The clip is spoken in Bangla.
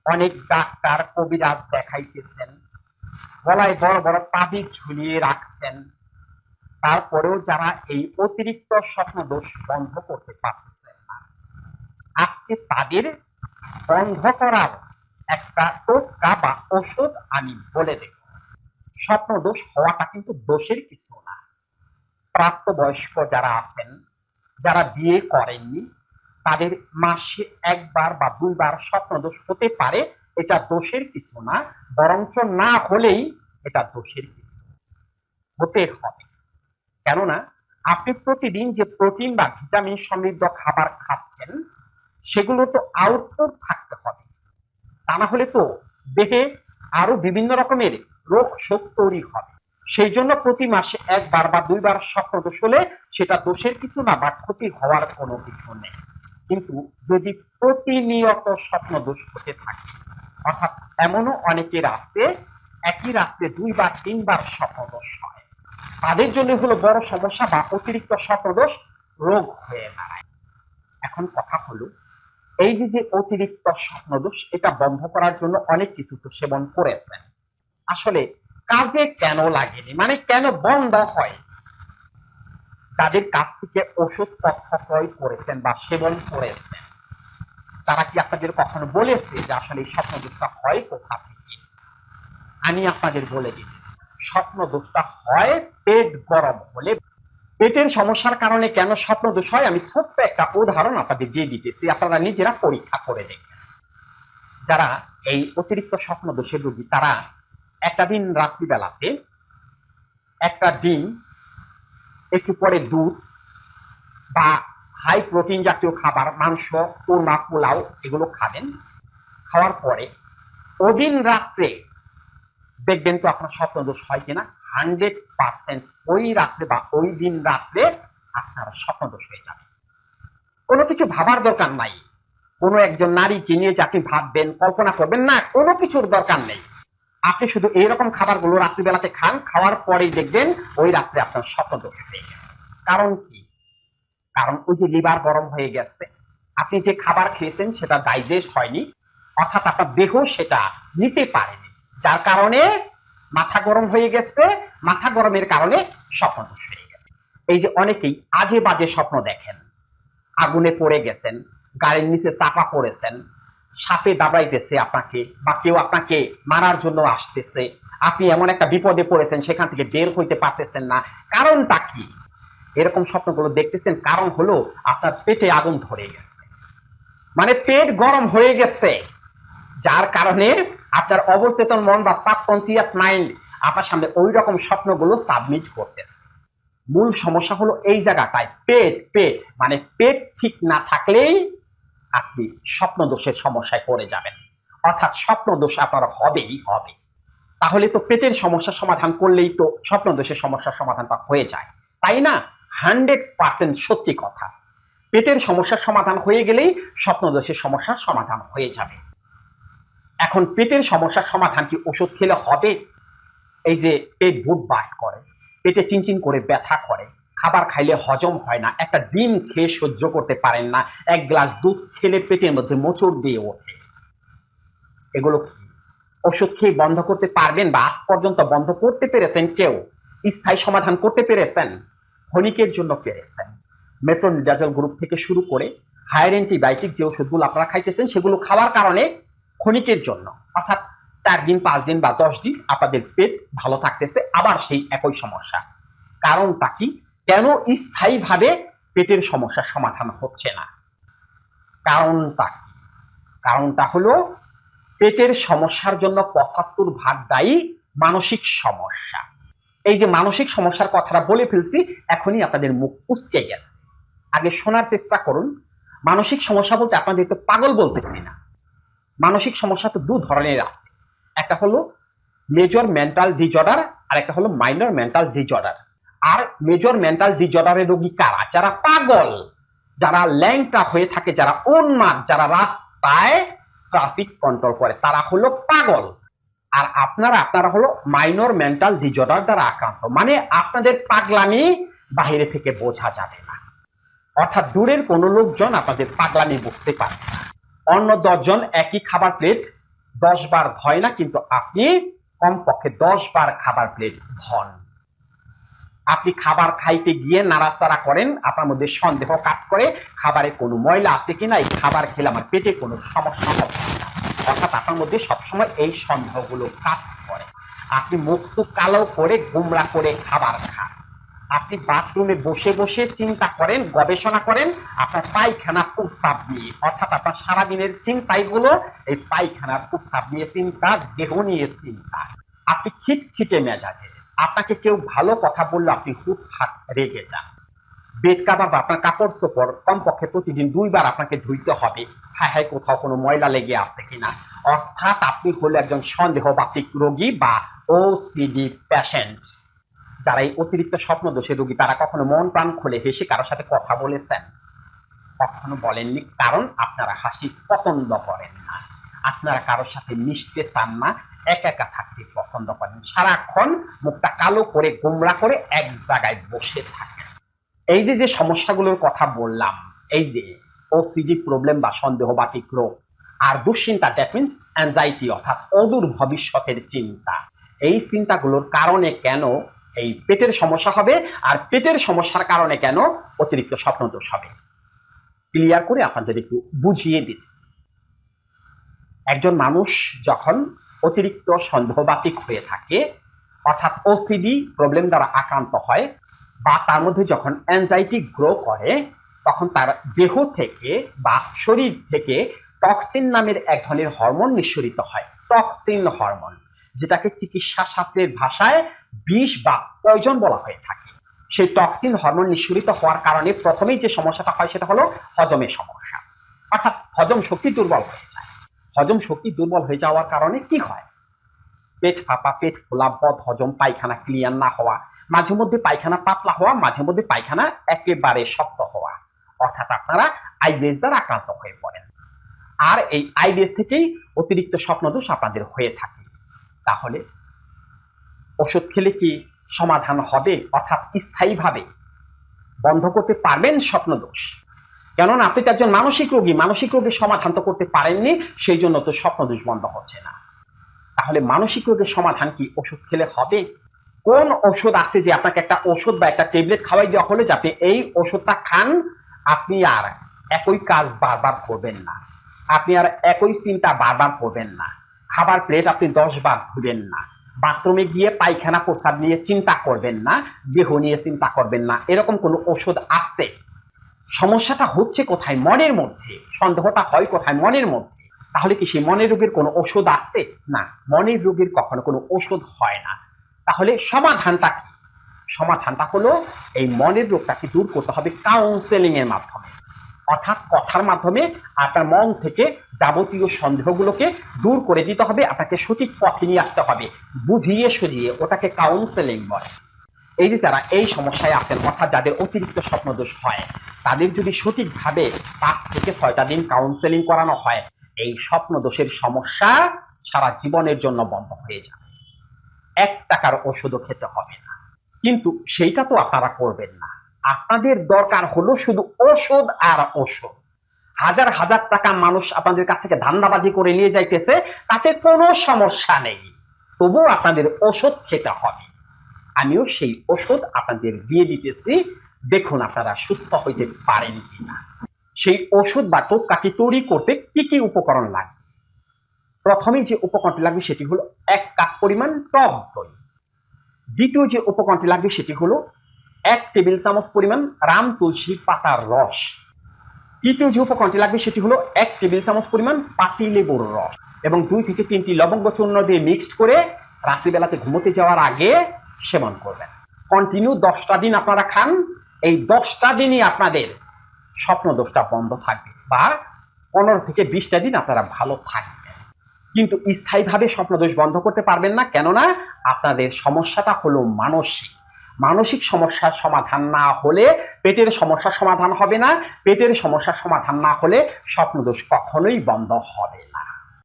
অনেক ডাক্তার কবিরাজ দেখাইতেছেন, গলায় বড় বড় তাবিজ ঝুলিয়ে রাখছেন, তারপরেও যারা এই অতিরিক্ত স্বপ্ন দোষ বন্ধ করতে পারতেছেন না, আজকে তাদের বন্ধ করার একটা টোটকা বা ওষুধ আমি বলে দেব। স্বপ্ন দোষ হওয়াটা কিন্তু দোষের কিছু না। প্রাপ্তবয়স্ক যারা আছেন, যারা বিয়ে করেননি, তাদের মাসে একবার বা দুইবার স্বপ্ন দোষ হতে পারে, এটা দোষের কিছু না, বরঞ্চ না হলেই এটা দোষের কিছু। হতে হবে, কেননা আপনি প্রতিদিন যে প্রোটিন বা ভিটামিন সমৃদ্ধ খাবার খাচ্ছেন সেগুলো তো আউটপুট থাকতে হবে, তা না হলে তো দেহে আরো বিভিন্ন রকমের রোগ শোক তৈরি হবে। সেই জন্য প্রতি মাসে একবার বা দুইবার স্বপ্ন দোষ হলে সেটা দোষের কিছু না বা ক্ষতি হওয়ার কোনো কিছু নেই। কিন্তু যদি প্রতিনিয়ত স্বপ্ন দোষ হতে থাকে, অর্থাৎ এমনও অনেকের আছে একই রাত্রে দুইবার তিনবার স্বপ্ন দোষ হয়, তাদের জন্য হলো বড় সমস্যা বা অতিরিক্ত স্বপ্ন দোষ রোগ হয়ে দাঁড়ায়। এখন কথা হলো, এই যে অতিরিক্ত স্বপ্ন দোষ এটা বন্ধ করার জন্য অনেক কিছু তো সেবন করেছেন, আসলে কাজে কেন লাগেনি, মানে কেন বন্ধ হয়? তাদের কাছ থেকে ওষুধপত্র ক্রয় করেছেন বা সেবন করেছেন, তারা কি আপনাদের কখনো বলেছে যে আসলে এই স্বপ্ন দোষটা হয় কোথা থেকে? আমি আপনাদের বলে দিচ্ছি, স্বপ্ন দোষটা হয় পেট গরম হলে। পেটের সমস্যার কারণে কেন স্বপ্ন দোষ হয় আমি ছোট্ট একটা উদাহরণ আপনাদের দিয়ে দিতেছি, আপনারা নিজেরা পরীক্ষা করে দেখবেন। যারা এই অতিরিক্ত স্বপ্ন দোষের রোগী, তারা একটা দিন রাত্রিবেলাতে একটা ডিম, একটু পরে দুধ বা হাই প্রোটিন জাতীয় খাবার, মাংস, কোরমা, পোলাও এগুলো খাবেন। খাওয়ার পরে ওদিন রাত্রে দেখবেন তো আপনার স্বপ্ন দোষ হয় কিনা। 100% ওই রাত্রে বা ওই দিন রাত্রে আপনার স্বপ্ন দোষ হয়ে যাবে। কোনো কিছু ভাবার দরকার নাই, কোনো একজন নারীকে নিয়ে যে আপনি ভাববেন, কল্পনা করবেন না, কোনো কিছুর দরকার নেই। আপনি শুধু এইরকম খাবারগুলো রাত্রিবেলাতে খান, খাওয়ার পরেই দেখবেন ওই রাত্রে আপনার স্বপ্ন দোষ হয়ে গেছে। কারণ কি? কারণ ওই যে লিভার গরম হয়ে গেছে, আপনি যে খাবার খেয়েছেন সেটা ডাইজেস্ট হয়নি, অর্থাৎ আপনার দেহ সেটা নিতে পারেনি, যার কারণে মাথা গরম হয়ে গেছে। মাথা গরমের কারণে স্বপ্ন দোষ হয়ে গেছে। এই যে অনেকেই আজে বাজে স্বপ্ন দেখেন, আগুনে পড়ে গেছেন, গাড়ির নিচে চাপা পড়েছেন, সাপে দাবড়াইতেছে আপনাকে, বা কেউ আপনাকে মারার জন্য আসতেছে, আপনি এমন একটা বিপদে পড়েছেন সেখান থেকে বের হইতে পারতেছেন না। কারণটা কি? এরকম স্বপ্নগুলো দেখতেছেন, কারণ হলো আপনার পেটে আগুন ধরে গেছে, মানে পেট গরম হয়ে গেছে, যার কারণে আপনার অবচেতন মন বা সাবকনসিয়াস মাইন্ড আপনার সামনে ওই রকম স্বপ্নগুলো সাবমিট করতেছে। মূল সমস্যা হলো এই জায়গাটায়, পেট মানে পেট ঠিক না থাকলেই আপনি স্বপ্ন দোষের সমস্যায় পড়ে যাবেন, অর্থাৎ স্বপ্ন দোষ আপনার হবেই হবে। তাহলে তো পেটের সমস্যা সমাধান করলেই তো স্বপ্ন দোষের সমস্যার সমাধানটা হয়ে যায়, তাই না? 100% সত্যি কথা। পেটের সমস্যার সমাধান হয়ে গেলেই স্বপ্ন দোষের সমস্যার সমাধান হয়ে যাবে। এখন পেটের সমস্যার সমাধান কি ওষুধ খেলে হবে? এই যে পেট বুটবাট করে, পেটে চিনচিন করে ব্যথা করে, খাবার খাইলে হজম হয় না, একটা ডিম খেয়ে সহ্য করতে পারেন না, এক গ্লাস দুধ খেলে পেটের মধ্যে মোচড় দিয়ে ওঠে, এগুলো কি ওষুধ খেয়ে বন্ধ করতে পারবেন? বা আজ পর্যন্ত বন্ধ করতে পেরেছেন কেউ? স্থায়ী সমাধান করতে পেরেছেন? ক্ষণিকের জন্য পেরেছেন। মেট্রোনিডাজল গ্রুপ থেকে শুরু করে হায়ার অ্যান্টিবায়োটিক যে ওষুধগুলো আপনারা খাইতেছেন সেগুলো খাওয়ার কারণে ক্ষণিকের জন্য, অর্থাৎ 4 দিন 5 দিন বা 10 দিন আপনাদের পেট ভালো থাকতেছে, আবার সেই একই সমস্যা। কারণটা কি? কেন স্থায়ীভাবে পেটের সমস্যার সমাধান হচ্ছে না? কারণটা কি? কারণটা হলো পেটের সমস্যার জন্য 75% দায়ী মানসিক সমস্যা। এই যে মানসিক সমস্যার কথাটা বলে ফেলছি, এখনই আপনাদের মুখ কুঁচকে গেছে। আগে শোনার চেষ্টা করুন। মানসিক সমস্যা বলতে আপনাদের তো পাগল বলতেছি না। মানসিক সমস্যা তো দু ধরনের আছে, একটা হলো মেজর মেন্টাল ডিসঅর্ডার আর একটা হলো মাইনর মেন্টাল ডিসঅর্ডার। আর মেজর মেন্টাল ডিসঅর্ডারের রোগী কারা? যারা পাগল, যারা ল্যাংটা হয়ে থাকে, যারা উন্মাদ, যারা রাস্তায় ট্রাফিক কন্ট্রোল করে, তারা হলো পাগল। আর আপনারা হলো মাইনর মেন্টাল ডিসঅর্ডার দ্বারা আক্রান্ত, মানে আপনাদের পাগলামি বাহিরে থেকে বোঝা যাবে না, অর্থাৎ দূরের কোনো লোকজন আপনাদের পাগলামি বুঝতে পারবে না। অন্য 10 জন একই খাবার প্লেট 10 বার ধয় না, কিন্তু আপনি কমপক্ষে 10 বার খাবার প্লেট ধন। আপনি খাবার খাইতে গিয়ে নাড়াচাড়া করেন, আপনার মধ্যে সন্দেহ কাজ করে খাবারে কোনো ময়লা আছে কিনা, এই খাবার খেলে আমার পেটে কোনো সমস্যা হবে কিনা, অর্থাৎ আপনার মধ্যে সবসময় এই সন্দেহগুলো কাজ করে। আপনি মুখ টুক কালো করে গোমড়া করে খাবার খান। আপনি বাথরুমে বসে বসে চিন্তা করেন, গবেষণা করেন আপনার পায়খানা প্রস্রাব নিয়ে, অর্থাৎ আপনার সারাদিনের চিন্তাই হলো এই পায়খানার প্রস্রাব নিয়ে চিন্তা, দেহ নিয়ে চিন্তা। আপনি খিটখিটে মেজাজে, আপনাকে কেউ ভালো কথা বললে আপনি হুটহাট রেগে যান। বেড কাভার বা আপনার কাপড় চোপড় কমপক্ষে প্রতিদিন 2 বার আপনাকে ধুইতে হবে, হায় হায় কোথাও কোনো ময়লা লেগে আছে কিনা, অর্থাৎ আপনি হলো একজন সন্দেহবাতিক রোগী বা ওসিডি পেশেন্ট। যারা এই অতিরিক্ত স্বপ্ন দোষের রোগী তারা কখনো মন প্রাণ খুলে হেসে কারোর সাথে কথা বলেছেন? কখনো বলেননি, কারণ আপনারা হাসি পছন্দ করেন না, আপনারা কারোর সাথে মিশতে চান না, একা একা থাকতে পছন্দ করেন, সারাক্ষণ মুখটা কালো করে গোমড়া করে এক জায়গায় বসে থাকেন। এই যে সমস্যাগুলোর কথা বললাম, এই যে ওসিডি প্রবলেম বা সন্দেহবাতিক রোগ, আর দুশ্চিন্তা, দ্যাট মিনস অ্যাংজাইটি, অর্থাৎ অদূর ভবিষ্যতের চিন্তা, এই চিন্তাগুলোর কারণে কেন এই পেটের সমস্যা হবে, আর পেটের সমস্যার কারণে কেন অতিরিক্ত স্বপ্ন দোষ হবে, ক্লিয়ার করে আপনাদের একটু বুঝিয়ে দিচ্ছি। একজন মানুষ যখন অতিরিক্ত সন্দেহবাতিক হয়ে থাকে, অর্থাৎ ওসিডি প্রবলেম দ্বারা আক্রান্ত হয়, বা তার মধ্যে যখন অ্যাংজাইটি গ্রো করে, তখন তার দেহ থেকে বা শরীর থেকে টক্সিন নামের এক ধরনের হরমোন নিঃসরিত হয়, টক্সিন হরমোন, যেটাকে চিকিৎসা শাস্ত্রের ভাষায় বিষ বা পয়জন বলা হয়ে থাকে। সেই টক্সিন হরমোন নিঃসরিত হওয়ার কারণে প্রথমেই যে সমস্যাটা হয় সেটা হলো হজমের সমস্যা, অর্থাৎ হজম শক্তি দুর্বল হয়ে যায়। হজম শক্তি দুর্বল হয়ে যাওয়ার কারণে কি হয়? পেট ফাঁপা, পেট ফোলা, বদ হজম, পায়খানা ক্লিয়ার না হওয়া, মাঝে মধ্যে পায়খানা পাতলা হওয়া, মাঝে মধ্যে পায়খানা একেবারে শক্ত হওয়া, অর্থাৎ আপনারা আইবিএস দ্বারা আক্রান্ত হয়ে পড়েন। আর এই আইবিএস থেকেই অতিরিক্ত স্বপ্নদোষ আপনাদের হয়ে থাকে। তাহলে ওষুধ খেলে কি সমাধান হবে, অর্থাৎ স্থায়ীভাবে বন্ধ করতে পারবেন স্বপ্নদোষ? কেননা আপনি তো একজন মানসিক রোগী, মানসিক রোগের সমাধান তো করতে পারেননি, সেই জন্য তো স্বপ্নদোষ বন্ধ হচ্ছে না। তাহলে মানসিক রোগের সমাধান কি ওষুধ খেলে হবে? কোন ওষুধ আছে যে আপনাকে একটা ওষুধ বা একটা ট্যাবলেট খাওয়াই দেওয়া হলে যে আপনি এই ওষুধটা খান, আপনি আর একই কাজ বারবার করবেন না, আপনি আর একই চিন্তা বারবার করবেন না, খাবার প্লেট আপনি 10 বার ধুবেন না, বাথরুমে গিয়ে পায়খানা প্রস্রাব নিয়ে চিন্তা করবেন না, দেহ নিয়ে চিন্তা করবেন না, এরকম কোন ওষুধ আছে? সমস্যাটা হচ্ছে কোথায়? মনের মধ্যে। সন্দেহটা হয় কোথায়? মনের মধ্যে। তাহলে কি সেই মনের রোগের কোনো ওষুধ আছে? না, মনের রোগের কখনো কোনো ওষুধ হয় না। তাহলে সমাধানটা কি? সমাধানটা হলো এই মনের রোগটাকে দূর করতে হবে কাউন্সেলিং এর মাধ্যমে, অর্থাৎ কথার মাধ্যমে আপনার মন থেকে যাবতীয় সন্দেহগুলোকে দূর করে দিতে হবে, আপনাকে সঠিক পথে নিয়ে আসতে হবে, বুঝিয়ে সুঝিয়ে, ওটাকে কাউন্সেলিং বলে। এই যে যারা এই সমস্যায় আছেন, অর্থাৎ যাদের অতিরিক্ত স্বপ্নদোষ হয়, তাদের যদি সঠিকভাবে 5 থেকে 6টা দিন কাউন্সেলিং করানো হয়, এই স্বপ্নদোষের সমস্যা সারা জীবনের জন্য বন্ধ হয়ে যাবে, 1 টাকার ওষুধও খেতে হবে না। কিন্তু সেইটা তো আপনারা করবেন না, আপনাদের দরকার হলো শুধু ওষুধ আর ওষুধ। হাজার হাজার টাকা মানুষ আপনাদের কাছ থেকে ধান্দাবাজি করে নিয়ে যাইতেছে, তাতে কোনো সমস্যা নেই, তবুও আপনাদের ওষুধ খেতে হবে। আমিও সেই ওষুধ আপনাদের দিয়ে দিতেছি, দেখুন আপনারা সুস্থ হইতে পারেন কিনা। সেই ওষুধ বা টোটকাটি তৈরি করতে কি কি উপকরণ লাগবে? প্রথমেই যে উপকরণটি লাগবে সেটি হলো 1 কাপ পরিমাণ টক দই। দ্বিতীয় যে উপকরণটি লাগবে সেটি হলো 1 টেবিল চামচ পরিমাণ রাম তুলসী পাতার রস। তৃতীয় যে উপকরণটি লাগবে সেটি হলো 1 টেবিল চামচ পরিমাণ পাতি লেবুর রস, এবং 2 থেকে 3টি লবঙ্গ চূর্ণ দিয়ে মিক্সড করে রাত্রিবেলাতে ঘুমোতে যাওয়ার আগে সেবন করবেন। কন্টিনিউ 10টা দিন আপনারা খান, এই 10টা দিনই আপনাদের স্বপ্নদোষটা বন্ধ থাকবে, বা 15 থেকে 20টা দিন আপনারা ভালো থাকবেন। কিন্তু স্থায়ীভাবে স্বপ্নদোষ বন্ধ করতে পারবেন না, কেননা আপনাদের সমস্যাটা হলো মানসিক। মানসিক সমস্যার সমাধান না হলে পেটের সমস্যার সমাধান হবে না, পেটের সমস্যার সমাধান না হলে স্বপ্নদোষ কখনোই বন্ধ হবে না।